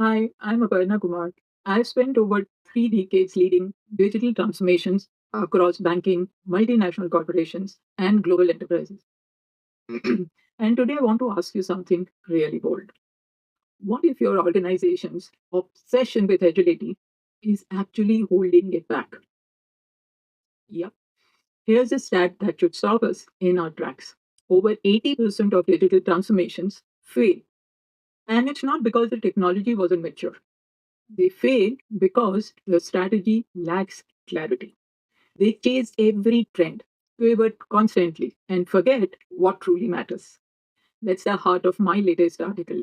Hi, I'm Aparna Kumar. I've spent over 3 decades leading digital transformations across banking, multinational corporations, and global enterprises. And today I want to ask you something really bold. What if your organization's obsession with agility is actually holding it back? Yep. Here's a stat that should stop us in our tracks. Over 80% of digital transformations fail. And it's not because the technology wasn't mature. They fail because the strategy lacks clarity. They chase every trend, pivot constantly, and forget what truly matters. That's the heart of my latest article,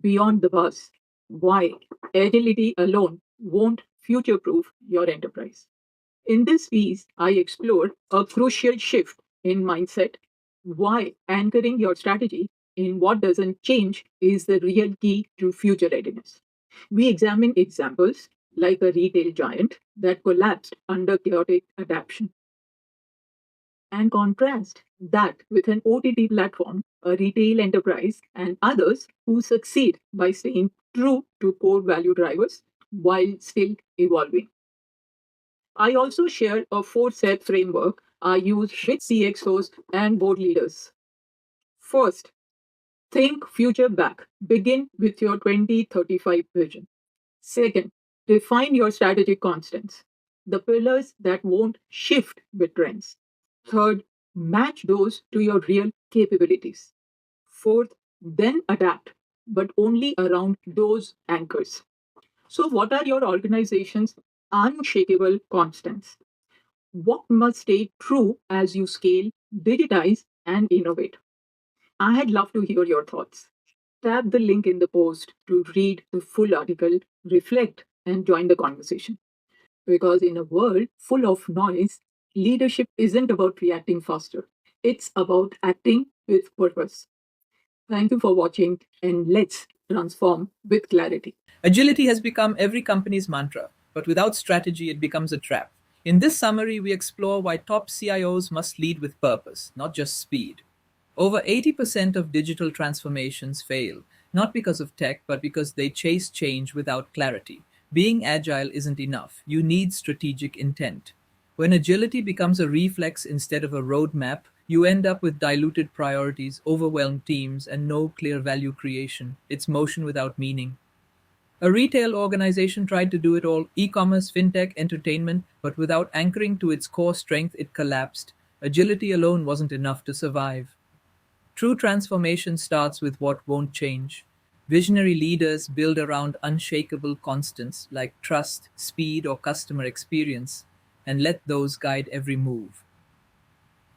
Beyond the Bus: Why Agility Alone Won't Future Proof Your Enterprise. In this piece, I explore a crucial shift in mindset, why anchoring your strategy in what doesn't change is the real key to future readiness. We examine examples like a retail giant that collapsed under chaotic adaptation and contrast that with an OTT platform, a retail enterprise, and others who succeed by staying true to core value drivers while still evolving. I also share a four-step framework I use with CXOs and board leaders. First, think future back. Begin with your 2035 vision. Second, define your strategic constants, the pillars that won't shift with trends. Third, match those to your real capabilities. Fourth, then adapt, but only around those anchors. So, what are your organization's unshakable constants? What must stay true as you scale, digitize, and innovate? I'd love to hear your thoughts. Tap the link in the post to read the full article, reflect, and join the conversation. Because in a world full of noise, leadership isn't about reacting faster, it's about acting with purpose. Thank you for watching, and let's transform with clarity. Agility has become every company's mantra, but without strategy, it becomes a trap. In this summary, we explore why top CIOs must lead with purpose, not just speed. Over 80% of digital transformations fail, not because of tech, but because they chase change without clarity. Being agile isn't enough, you need strategic intent. When agility becomes a reflex instead of a roadmap, you end up with diluted priorities, overwhelmed teams, and no clear value creation. It's motion without meaning. A retail organization tried to do it all: e commerce, fintech, entertainment, but without anchoring to its core strength, it collapsed. Agility alone wasn't enough to survive. True transformation starts with what won't change. Visionary leaders build around unshakable constants like trust, speed, or customer experience, and let those guide every move.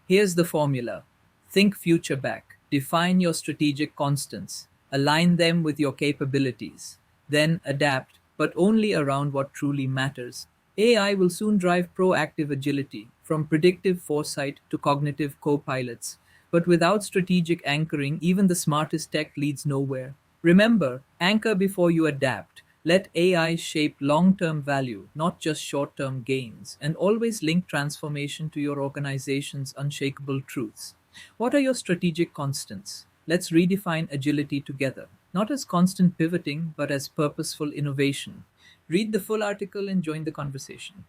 Here's the formula: think future back, define your strategic constants, align them with your capabilities, then adapt, but only around what truly matters. AI will soon drive proactive agility, from predictive foresight to cognitive co pilots. But without strategic anchoring, even the smartest tech leads nowhere. Remember, anchor before you adapt. Let AI shape long term value, not just short term gains, and always link transformation to your organization's unshakable truths. What are your strategic constants? Let's redefine agility together, not as constant pivoting, but as purposeful innovation. Read the full article and join the conversation.